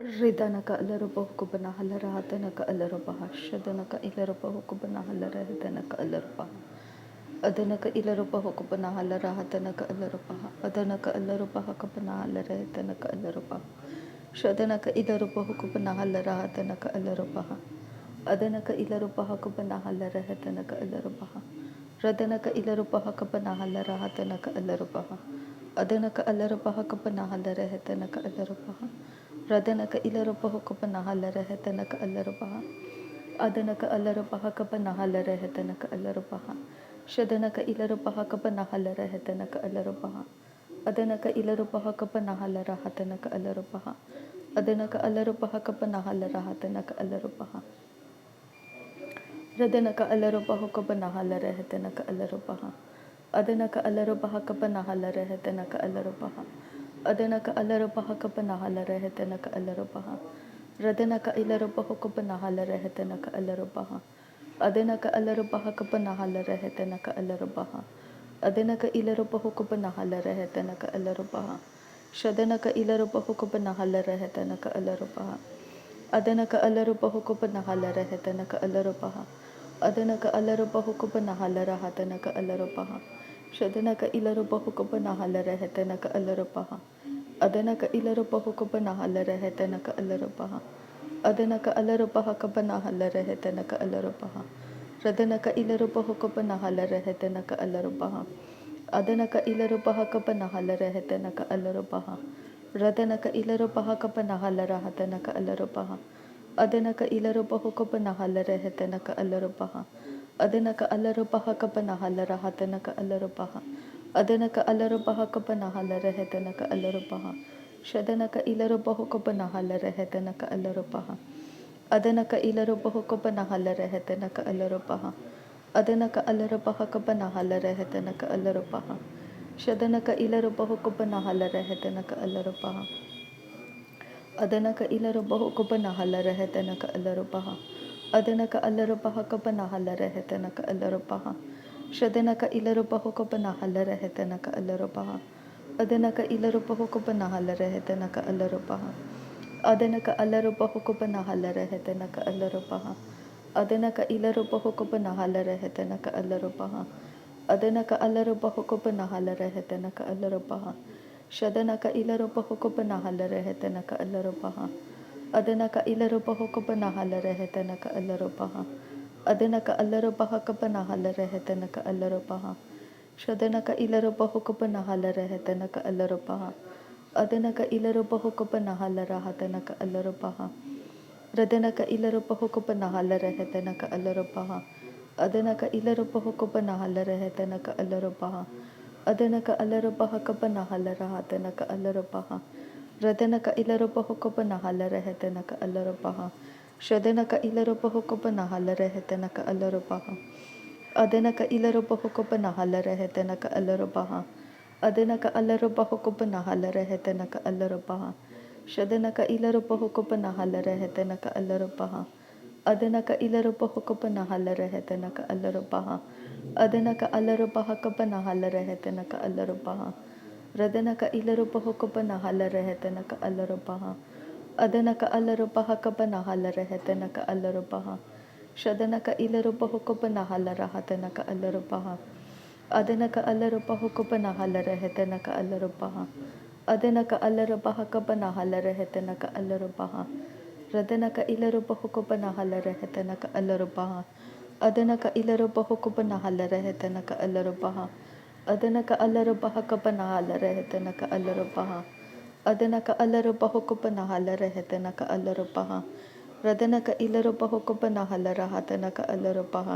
ರಿದನಕ ಅಲರುಬಹುಕುಬನ ಹಲರಾತನಕ ಅಲರುಬಹ ಶದನಕ ಇಲರುಬಹುಕುಬನ ಹಲರಹದನಕ ಅಲರುಬಹ ಅದನಕ ಇಲರುಬಹುಕುಬನ ಹಲರಾಹತನಕ ಅಲರುಬಹ ಅದನಕ ಅಲರುಬಹ ಕಬನ ಹಲರಹತನಕ ಅಲರುಬಹ ಶದನಕ ಇಲರುಬಹುಕುಬನ ಹಲರಾಹತನಕ ಅಲರುಬಹ ಅದನಕ ಇಲರುಬಹ ಕುಬನ ಹಲರಹತನಕ ಅಲರುಬಹ ರದನಕ ಇಲರುಬಹ ಕಬನ ಹಲರಾಹತನಕ ಅಲರುಬಹ ಅದನಕ ಅಲರುಬಹ ಕಬನ ಹಲರಹತನಕ ಅಲರುಬಹ ರದನಕ ಇಲರುಬಹ ಕಬನ ಹಲರಹತನಕ ಅಲರುಬಹ ಅದನಕ ಅಲರುಬಹ ಕಬನ ಹಲರಹತನಕ ಅಲರುಬಹ ಶದನಕ ಇಲರುಬಹ ಕಬನ ಹಲರಹತನಕ ಅಲರುಬಹ ಅದನಕ ಇಲರುಬಹ ಕಬನ ಹಲರಹತನಕ ಅಲರುಬಹ ಅದನಕ ಅಲರುಬಹ ಕಬನ ಹಲರಹತನಕ ಅಲರುಬಹ ರದನಕ ಅಲರುಬಹ ಕಬನ ಹಲರಹತನಕ ಅಲರುಬಹ ಅದನಕ ಅಲರುಬಹ ಕಬನ ಹಲರಹತನಕ ಅಲರುಬಹ ಅದನಕ ಅಲರುಬಹ ಕಬನ ಹಲರಹತನಕ ಅಲರುಬಹ ರದನಕ ಇಲರುಬಹ ಕಬನ ಹಲರಹತನಕ ಅಲರುಬಹ ಅದನಕ ಅಲರುಬಹ ಕಬನ ಹಲರಹತನಕ ಅಲರುಬಹ ಅದನಕ ಇಲರುಬಹ ಕಬನ ಹಲರಹತನಕ ಅಲರುಬಹ ಶದನಕ ಇಲರುಬಹ ಕಬನ ಹಲರಹತನಕ ಅಲರುಬಹ ಅದನಕ ಅಲರುಬಹ ಕಬನ ಹಲರಹತನಕ ಅಲರುಬಹ ಅದನಕ ಅಲರುಬಹ ಕಬನ ಹಲರಹತನಕ ಅಲರುಬಹ ಶದನಕ ಇಲರುಬಹ ಕಬನ ಹಲರಹತನಕ ಅಲರುಬಹ ಅದನಕ ಇಲರುಬಹ ಕಬನ ಹಲರಹತನಕ ಅಲರುಬಹ ಅದನಕ ಅಲರುಬಹ ಕಬನ ಹಲರಹತನಕ ಅಲರುಬಹ ರದನಕ ಇಲರುಬಹ ಕಬನ ಹಲರಹತನಕ ಅಲರುಬಹ ಅದನಕ ಇಲರುಬಹ ಕಬನ ಹಲರಹತನಕ ಅಲರುಬಹ ರದನಕ ಇಲರುಬಹ ಕಬನ ಹಲರಹತನಕ ಅಲರುಬಹ ಅದನಕ ಇಲರುಬಹ ಕಬನ ಹಲರಹತನಕ ಅಲರುಬಹ ಅದನಕ ಅಲರುಬಹ ಕಬನ ಹಲರಹತನಕ ಅಲರುಬಹ ಅದನಕ ಅಲರುಬಹ ಕಬನ ಹಲರಹತನಕ ಅಲರುಬಹ ಶದನಕ ಇಲರುಬಹ ಕಬನ ಹಲರಹತನಕ ಅಲರುಬಹ ಅದನಕ ಇಲರುಬಹ ಕಬನ ಹಲರಹತನಕ ಅಲರುಬಹ ಅದನಕ ಅಲರುಬಹ ಕಬನ ಹಲರಹತನಕ ಅಲರುಬಹ ಶದನಕ ಇಲರುಬಹ ಕಬನ ಹಲರಹತನಕ ಅಲರುಬಹ ಅದನಕ ಇಲರುಬಹ ಕಬನ ಹಲರಹತನಕ ಅಲರುಬಹ ಅದನಕ ಅಲರುಬಹ ಕಬನ ಹಲರಹತನಕ ಅಲರುಬಹ ಶದನಕ ಇಲರುಬಹ ಕಬನ ಹಲರಹತನಕ ಅಲರುಬಹ ಅದನಕ ಇಲರುಬಹ ಕಬನ ಹಲರಹತನಕ ಅಲರುಬಹ ಅದನಕ ಅಲರುಬಹ ಕಬನ ಹಲರಹತನಕ ಅಲರುಬಹ ಅದನಕ ಇಲರುಬಹ ಕಬನ ಹಲರಹತನಕ ಅಲರುಬಹ ಅದನಕ ಅಲರುಬಹ ಕಬನ ಹಲರಹತನಕ ಅಲರುಬಹ ಶದನಕ ಇಲರುಬಹ ಕಬನ ಹಲರಹತನಕ ಅಲರುಬಹ ಅದನಕ ಇಲರುಬಹ ಕಬನ ಹಲರಹತನಕ ಅಲರುಬಹ ಅದನಕ ಅಲರುಬಹ ಕಬನ ಹಲರಹತನಕ ಅಲರುಬಹ ಶದನಕ ಇಲರುಬಹ ಕಬನ ಹಲರಹತನಕ ಅಲರುಬಹ ಅದನಕ ಇಲರುಬಹ ಕಬನ ಹಲರಹತನಕ ಅಲರುಬಹ ರದನಕ ಇಲರುಬಹ ಕಬನ ಹಲರಹತನಕ ಅಲರುಬಹ ಅದನಕ ಇಲರುಬಹ ಕಬನ ಹಲರಹತನಕ ಅಲರುಬಹ ಅದನಕ ಅಲರುಬಹ ಕಬನ ಹಲರಹತನಕ ಅಲರುಬಹ ರದನಕ ಇಲರುಬಹ ಕಬನ ಹಲರಹತನಕ ಅಲರುಬಹ ಶದನಕ ಇಲರುಬಹ ಕಬನ ಹಲರಹತನಕ ಅಲರುಬಹ ಅದನಕ ಇಲರುಬಹ ಕಬನ ಹಲರಹತನಕ ಅಲರುಬಹ ಅದನಕ ಅಲರುಬಹ ಕಬನ ಹಲರಹತನಕ ಅಲರುಬಹ ಶದನಕ ಇಲರುಬಹ ಕಬನ ಹಲರಹತನಕ ಅಲರುಬಹ ಅದನಕ ಇಲರುಬಹ ಕಬನ ಹಲರಹತನಕ ಅಲರುಬಹ ಅದನಕ ಅಲರುಬಹ ಕಬನ ಹಲರಹತನಕ ಅಲರುಬಹ ರದನಕ ಇಲರುಬಹ ಕಬನ ಹಲರಹತನಕ ಅಲರುಬಹ ಅದನಕ ಅಲರುಬಹ ಕಬನ ಹಲರಹತನಕ ಅಲರುಬಹ ಶದನಕ ಇಲರುಬಹ ಕಬನ ಹಲರಹತನಕ ಅಲರುಬಹ ಅದನಕ ಅಲರುಬಹ ಕಬನ ಹಲರಹತನಕ ಅಲರುಬಹ ಅದನಕ ಅಲರುಬಹ ಕಬನ ಹಲರಹತನಕ ಅಲರುಬಹ ರದನಕ ಇಲರುಬಹ ಕಬನ ಹಲರಹತನಕ ಅಲರುಬಹ ಅದನಕ ಇಲರುಬಹ ಕಬನ ಹಲರಹತನಕ ಅಲರುಬಹ ಅದನಕ ಅಲರುಬಹ ಕಬನ ಹಲರಹತನಕ ಅಲರುಬಹ ಅದನಕ ಅಲರುಬಹ ಕಬನ ಹಲರಹತನಕ ಅಲರುಬಹ ರದನಕ ಇಲರುಬಹ ಕಬನ ಹಲರಹತನಕ ಅಲರುಬಹ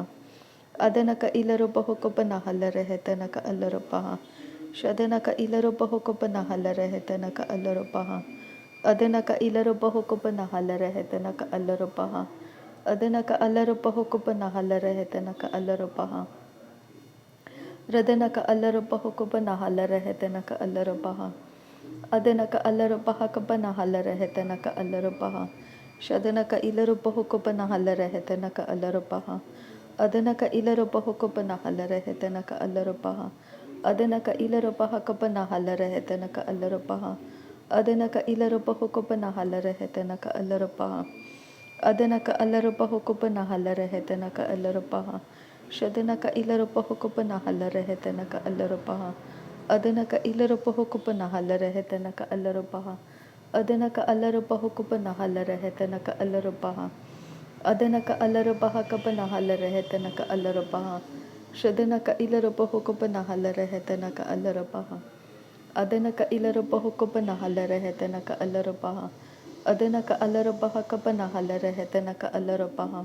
ಅದನಕ ಇಲರುಬಹ ಕಬನ ಹಲರಹತನಕ ಅಲರುಬಹ ಶದನಕ ಇಲರುಬಹ ಕಬನ ಹಲರಹತನಕ ಅಲರುಬಹ ಅದನಕ ಇಲರುಬಹ ಕಬನ ಹಲರಹತನಕ ಅಲರುಬಹ ಅದನಕ ಅಲರುಬಹ ಕಬನ ಹಲರಹತನಕ ಅಲರುಬಹ ರದನಕ ಅಲರುಬಹ ಕಬನ ಹಲರಹತನಕ ಅಲರುಬಹ ಅದನಕ ಅಲರುಬಹ ಕಬನ ಹಲರಹತನಕ ಅಲರುಬಹ ಶದನಕ ಇಲರುಬಹ ಕಬನ ಹಲರಹತನಕ ಅಲರುಬಹ ಅದನಕ ಇಲರುಬಹ ಕಬನ ಹಲರಹತನಕ ಅಲರುಬಹ ಅದನಕ ಇಲರುಬಹ ಕಬನ ಹಲರಹತನಕ ಅಲರುಬಹ Adenaka ilarupa hukupana halarehetenaka alarupaha. Adenaka alarupa hukupana halarehetenaka alarupaha. Shadenaka ilarupa hukupana halarehetenaka alarupaha. Adenaka ilarupa hukupana halarehetenaka alarupaha. Adenaka alarupa hukupana halarehetenaka alarupaha. Adenaka alarupaha kapana halarehetenaka alarupaha. Shadenaka ilarupa hukupana halarehetenaka alarupaha. Adenaka ilarupa hukupana halarehetenaka alarupaha. Adenaka alarupaha kapana halarehetenaka alarupaha.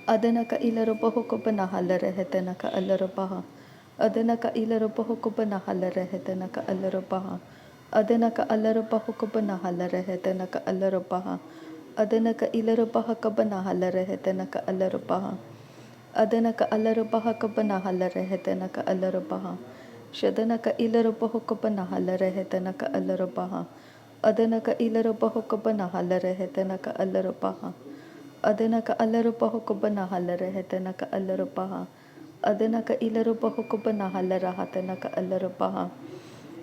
Adenaka ilarupa hukupana halarehetenaka alarupaha. Adenaka ilarupa hukupana halarehetenaka alarupaha. Adenaka alarupa hukupana halarehetenaka alarupaha. Adenaka ilarupa hakapana halarehetenaka alarupaha. Adenaka alarupa hakapana halarehetenaka alarupaha. Shadanaka ilarupa hukupana halarehetenaka alarupaha. Adenaka ilarupa hukupana halarehetenaka alarupaha. Adenaka alarupa hukupana halarehetenaka alarupaha. Adenaka ilarupa hukupana halarahatenaka alarupaha.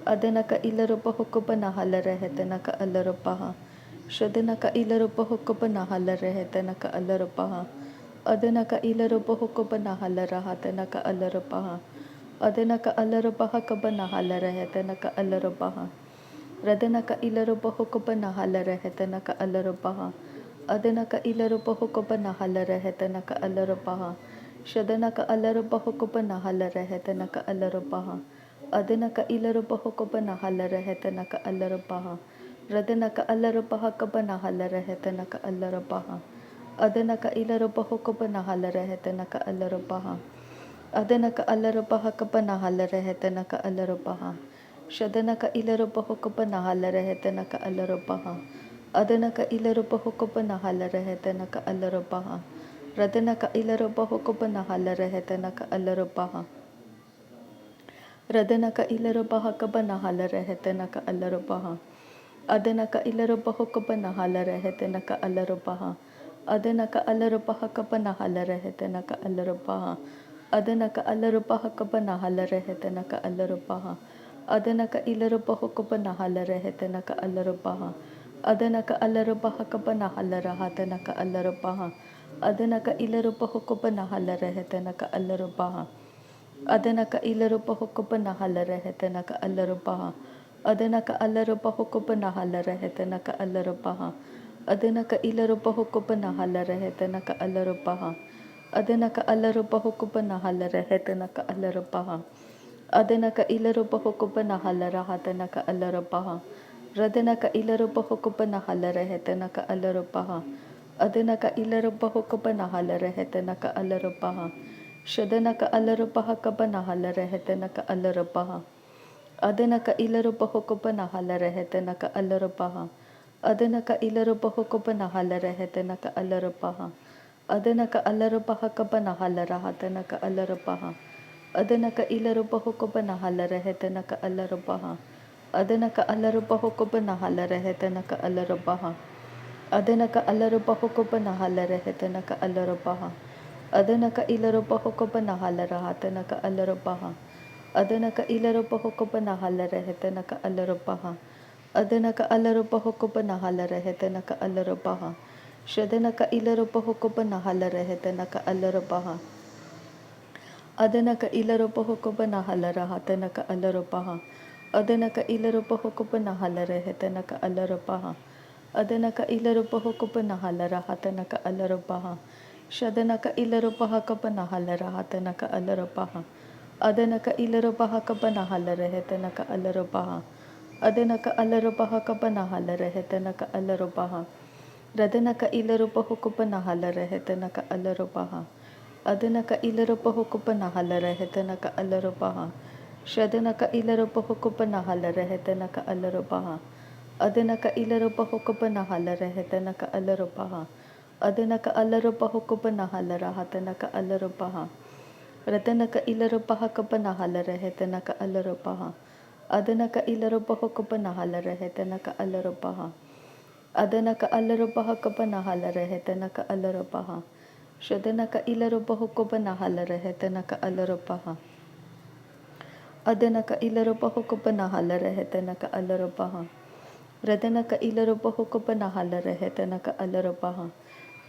Adenaka ilarupa hukupana halarehetenaka alarupaha. Shadenaka ilarupa hukupana halarehetenaka alarupaha. Adenaka ilarupa hukupana halarahatenaka alarupaha. Adenaka alarupa hakapana halarehetenaka alarupaha. Radenaka ilarupa hukupana halarehetenaka alarupaha. Adenaka ilarupa hukupana halarehetenaka alarupaha. Shadenaka alarupa hukupana halarehetenaka alarupaha. Adenaka ilarupa hukupana halarehetenaka alarupaha. Radenaka alarupa hakapana halarehetenaka alarupaha. Adenaka ilarupa hukupana halarehetenaka alarupaha. Adenaka alarupa hakapana halarehetenaka alarupaha. Shadenaka ilarupa hukupana halarehetenaka alarupaha. Adenaka ilarupa hukupana halarehetenaka alarupaha. Radenaka ilarupa hukupana halarehetenaka alarupaha. Radenaka ilarupa hakapana halarehetenaka alarupaha. Adenaka ilarupa hukupana halarehetenaka alarupaha. Adenaka alarupa hakapana halarehetenaka alarupaha. Adenaka alarupa hakapana halarehetenaka alarupaha. Adenaka ilarupa hukupana halarehetenaka alarupaha. Adenaka alarupa hakapana halarahatenaka alarupaha. Adenaka ilarupa hukupana halarehetenaka alarupaha. Adenaka ilarupa hukupana halarehetenaka alarupaha. Adenaka alarupa hukupana halarehetenaka alarupaha. Adenaka ilarupa hukupana halarehetenaka alarupaha. Adenaka alarupa hukupana halarehetenaka alarupaha. Adenaka ilarupa hukupana halarahatenaka alarupaha. Radenaka ilarupa hukupana halarehetenaka alarupaha. Adenaka ilarupa hukupana halarehetenaka alarupaha. Shadenaka alarupa hakapana halarehetenaka alarupaha. Adenaka ilarupa hukupana halarehetenaka alarupaha. Adenaka ilarupa hukupana halarehetenaka alarupaha. Adenaka alarupa hakapana halarahatenaka alarupaha. Adenaka ilarupa hukupana halarehetenaka alarupaha. Adenaka alarupa hukupana halarehetenaka alarupaha. Adenaka alarupa hukupana halarehetenaka alarupaha. Adenaka ilarupa hukupana halarahatenaka alarupaha. Adenaka ilarupa hukupana halarehetenaka alarupaha. Adenaka alarupa hukupana halarehetenaka alarupaha. Shadenaka ilarupa hukupana halarehetenaka alarupaha. Adenaka ilarupa hukupana halarahatenaka alarupaha. Adenaka ilarupa hukupana halarehetenaka alarupaha. Adenaka ilarupa hukupana halarahatenaka alarupaha. Shadenaka ilarupa hakapana halarahatenaka alarupaha. Adenaka ilarupa hakapana halarehetenaka alarupaha. Adenaka alarupa hakapana halarehetenaka alarupaha. Radenaka ilarupa hukupana halarehetenaka alarupaha. Adenaka ilarupa hukupana halarehetenaka alarupaha. Shadenaka ilarupa hukupana halarehetenaka alarupaha. Adenaka ilarupa hukupana halarehetenaka alarupaha. Adenaka alarupa hukupana halarahatenaka alarupaha. Radenaka ilarupa hakapana halarehetenaka alarupaha. Adenaka ilarupa hukupana halarehetenaka alarupaha. Adenaka alarupa hakapana halarehetenaka alarupaha. Shadenaka ilarupa hukupana halarehetenaka alarupaha. Adana ka ilaro paho ko panahala rehetana ka alaro paha. Radana ka ilaro paho ko panahala rehetana ka alaro paha.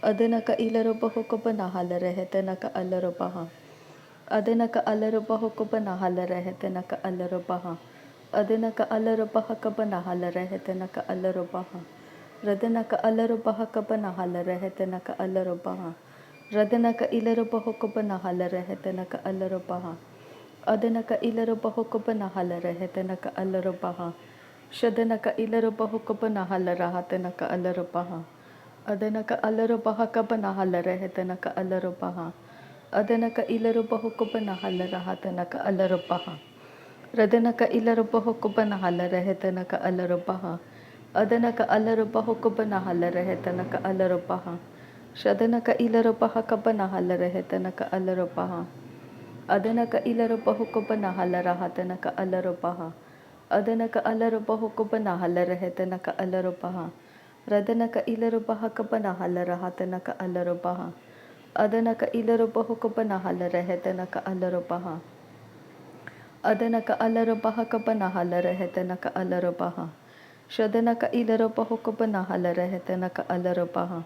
Adana ka ilaro paho ko panahala rehetana ka alaro paha. Adana ka alaro paho ko panahala rehetana ka alaro paha. Adana ka alaro paha ka panahala rehetana ka alaro paha. Radana ka alaro paha ka panahala rehetana ka alaro paha. Radana ka ilaro paho ko panahala rehetana ka alaro paha. Adana ka ilaro paho ko panahala rehetana ka alaro paha. Shadana ka ilaro paho ko panahala rahatana ka alaro paha. Adana ka alaro paha ka panahala rehetana ka alaro paha. Adana ka ilaro paho ko panahala rahatana ka alaro paha. Radana ka ilaro paho ko panahala rehetana ka alaro paha. Adana ka alaro paho ko panahala rehetana ka alaro paha. Shadana ka ilaro paha ka panahala rehetana ka alaro paha. Adana ka ilaro paho ko panahala rahatana ka alaro paha. Adana ka alaro paho ko panahala rehetana ka alaro paha. Radana ka ilaro paha ka panahala rahatana ka alaro paha. Adana ka ilaro paho ko panahala rehetana ka alaro paha. Adana ka alaro paha ka panahala rehetana ka alaro paha. Shadana ka ilaro paho ko panahala rehetana ka alaro paha.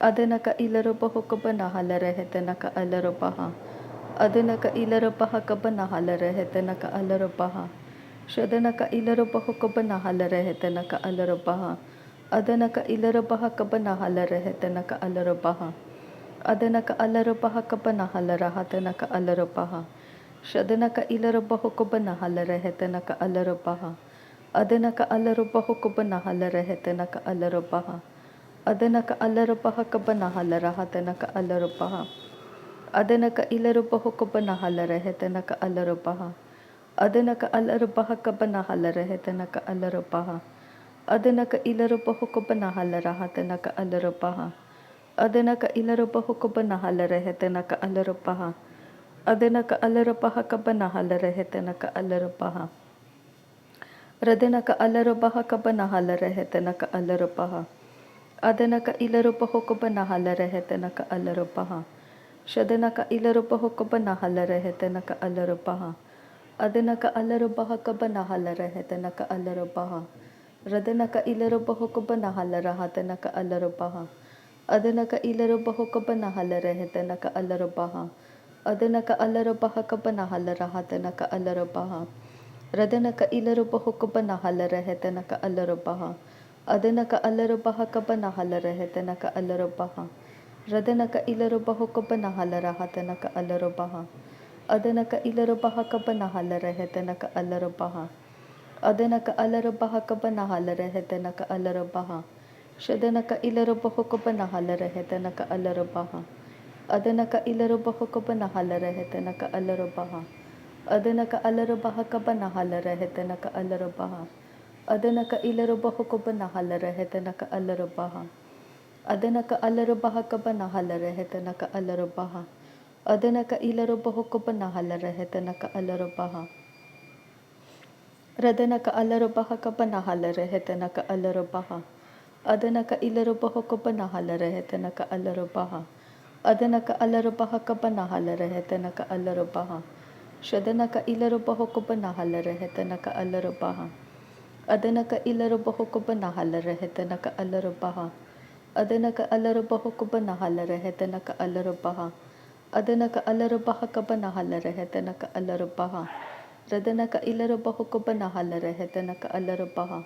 Adana ka ilaro paho ko panahala rehetana ka alaro paha. Adana ka ilaro paha ka panahala rehetana ka alaro paha. Shadana ka ilaro paho ka panahala rehetana ka alaro paha. Adana ka ilaro paha ka panahala rehetana ka alaro paha. Adana ka alaro paha ka panahala rahatana ka alaro paha. Shadana ka ilaro paho ka panahala rehetana ka alaro paha. Adana ka alaro paho ka panahala rehetana ka alaro paha. Adana ka alaro paha ka panahala rahatana ka alaro paha. Adana ka ilaro paho ka panahala rehetana ka alaro paha. Adana ka alaro paha ka panahala rehetana ka alaro paha. Adana ka ilaro paho ka panahala rahatana ka alaro paha. Adana ka ilaro paho ka panahala rehetana ka alaro paha. Adana ka alaro paha ka panahala rehetana ka alaro paha. Radana ka alaro paha ka panahala rehetana ka alaro paha. Adana ka ilaro paho ka panahala rehetana ka alaro paha. Shadana ka ilaro paho ka panahala rehetana ka alaro paha. Adana ka alaro paha ka panahala rehetana ka alaro paha. Radana ka ilaro paho ka panahala rahatana ka alaro paha. Adana ka ilaro paho ka panahala rehetana ka alaro paha. Adana ka alaro paha ka panahala rahatana ka alaro paha. Radana ka ilaro paho ka panahala rehetana ka alaro paha. Adana ka alaro paha ka panahala rehetana ka alaro paha. Radana ka ilaro paho ka panahala rahatana ka alaro paha. Adana ka ilaro paha ka panahala rehetana ka alaro paha. Adana ka alaro paha ka panahala rehetana ka alaro paha. Shadana ka ilaro paho ka panahala rehetana ka alaro paha. Adana ka ilaro paho ka panahala rehetana ka alaro paha. Adana ka alaro paha ka panahala rehetana ka alaro paha. Adana ka ilaro paho ka panahala rehetana ka alaro paha. Adana ka alaro paha ka panahala rehetana ka alaro paha. Adana ka ilaro paho ka panahala rehetana ka alaro paha. Radana ka alaro paha ka panahala rehetana ka alaro paha. Adana ka ilaro paho ka panahala rehetana ka alaro paha. Adana ka alaro paha ka panahala rehetana ka alaro paha. Shadana ka ilaro paho ka panahala rehetana ka alaro paha. Adana ka ilaro paho ka panahala rehetana ka alaro paha. Adana ka alaro paho ka panahala rehetana ka alaro paha. Adana ka alaro paha ka panahala rehetana ka alaro paha. Radana ka ilaro paho ka panahala rehetana ka alaro paha.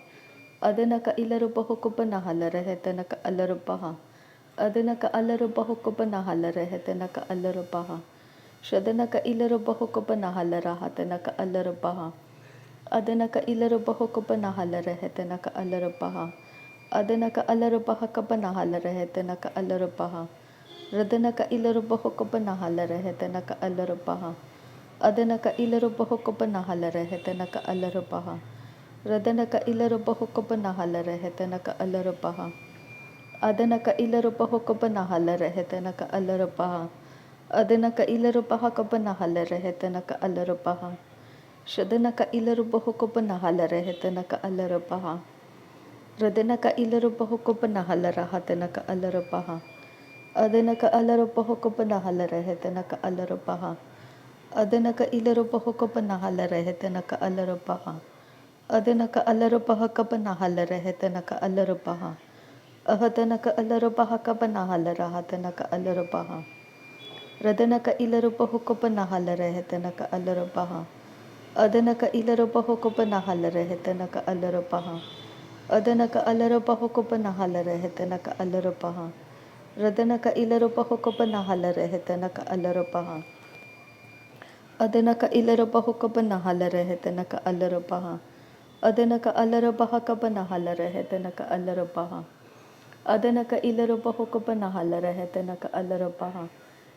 Adana ka ilaro paho ka panahala rehetana ka alaro paha. Adana ka alaro paho ka panahala rehetana ka alaro paha. Shadana ka ilaro paho ka panahala rahatana ka alaro paha. Adana ka ilaro paho ka panahala rehetana ka alaro paha. Adana ka alaro paha ka panahala rehetana ka alaro paha. Radana ka ilaro paho ka panahala rehetana ka alaro paha. Adana ka ilaro paho ka panahala rehetana ka alaro paha. Radana ka ilaro paho ka panahala rehetana ka alaro paha. Adana ka ilaro paho ka panahala rehetana ka alaro paha. Adana ka ilaro paha ka panahala rehetana ka alaro paha. Shadana ka ilaro paho ka panahala rehetana ka alaro paha. Radana ka ilaro paho ka panahala rahatana ka alaro paha. Adana ka alaro paho ka panahala rehetana ka alaro paha. Adanaka ilarubaho kapanahala rehetanaka alarabaha. Adanaka alarabaha kapanahala rehetanaka alarabaha. Ahatanaka alarabaha kapanahala rahatanaka alarabaha. Radanaka ilarubaho kapanahala rehetanaka alarabaha. Adanaka ilarubaho kapanahala rehetanaka alarabaha. Adanaka alarabaho kapanahala rehetanaka alarabaha. Radanaka ilarubaho kapanahala rehetanaka alarabaha. Adanaka ilarabaho kapanahala rehetanaka alarabaha. Adanaka alarabaha kapanahala rehetanaka alarabaha. Adanaka ilarabaho kapanahala rehetanaka alarabaha.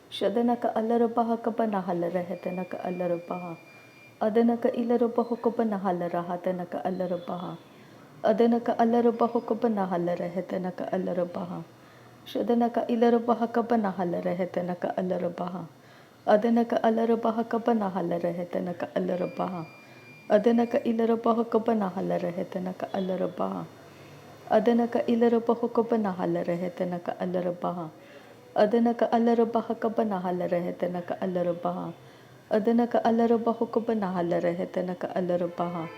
Shadanaka alarabaha kapanahala rehetanaka alarabaha. Adanaka ilarabaho kapanahala rahatanaka alarabaha. Adanaka alarabaho kapanahala rehetanaka alarabaha. Shadanaka ilarabaha kapanahala rehetanaka alarabaha. Adanaka alarabaha kapanahala rehetanaka alarabaha. Adanaka ilarabaha kapanahala rehetanaka alarabaha. Adanaka ilarabaha kapanahala rehetanaka alarabaha. Adanaka alarabaha kapanahala rehetanaka alarabaha. Adanaka alarabaha kapanahala rehetanaka alarabaha.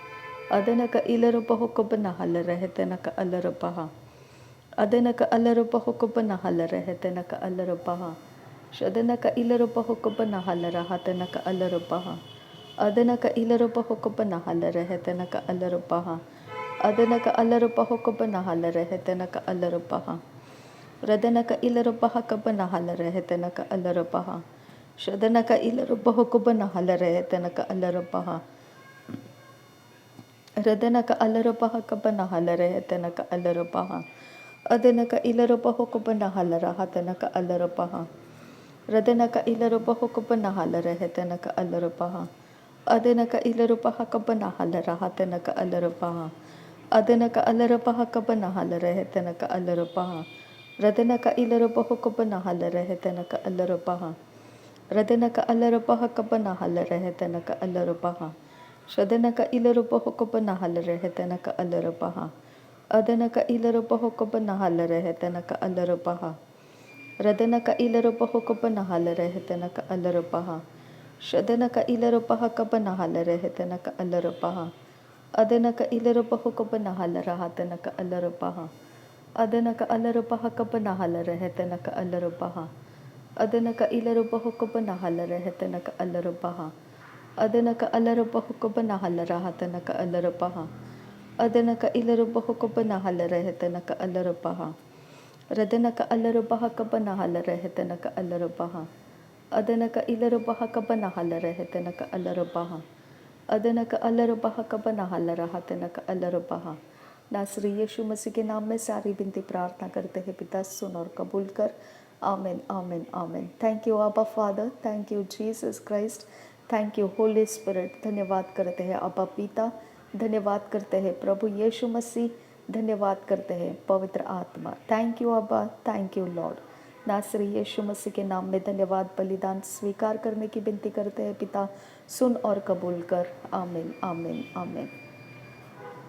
Adanaka ilarabaha kapanahala rehetanaka alarabaha. Adanaka alarabaha kapanahala rehetanaka alarabaha. Shadanaka ilarabaho kapanahala rahatanaka alarabaha. Adanaka ilarabaho kapanahala rehetanaka alarabaha. Adanaka alarabaho kapanahala rehetanaka alarabaha. Radanaka ilarabaha kapanahala rehetanaka alarabaha. Shadanaka ilarabaho kapanahala rehetanaka alarabaha. Radanaka alarabaha kapanahala rehetanaka alarabaha. Adanaka ilarabaho kapanahala rahatanaka alarabaha. Radanaka ilarabaho kapanahala rehetanaka alarabaha. Adanaka ilarabaha kapanahala rahatanaka alarabaha. Adanaka alarabaha kapanahala rehetanaka alarabaha. Radanaka ilarabaho kapanahala rehetanaka alarabaha. Radanaka alarabaha kapanahala rehetanaka alarabaha. Shadanaka ilarabaho kapanahala rehetanaka alarabaha. Adanaka ilarabaho kapanahala rehetanaka alarabaha. Radanaka ilarabaho kapanahala rehetanaka alarabaha. Shadanaka ilarabaha kapanahala rehetanaka alarabaha. Adanaka ilarabaho kapanahala rahatanaka alarabaha. Adanaka alarabaha kapanahala rehetanaka alarabaha. Adanaka ilarabaho kapanahala rehetanaka alarabaha. Adanaka alarabaho kapanahala rahatanaka alarabaha. Adanaka ilarabaho kapanahala rehetanaka alarabaha. Radanaka alarabaha kapanahala rehetanaka alarabaha. Adanaka ilarabaha kapanahala rehetanaka alarabaha. Adanaka alarabaha kapanahala rahatanaka alarabaha. नासरी यीशु मसीह के नाम में सारी विनती प्रार्थना करते हैं पिता, सुन और कबूल कर। आमीन आमीन आमीन। थैंक यू आबा father, thank you Jesus Christ, thank you Holi spirit. धन्यवाद करते हैं आबा पिता, धन्यवाद करते हैं प्रभु यीशु मसीह, धन्यवाद करते हैं पवित्र आत्मा। थैंक यू अब्बा, थैंक यू लॉर्ड। नासरी यीशु मसीह के नाम में धन्यवाद बलिदान स्वीकार करने की विनती करते हैं पिता, सुन और कबूल कर। आमीन आमीन आमीन।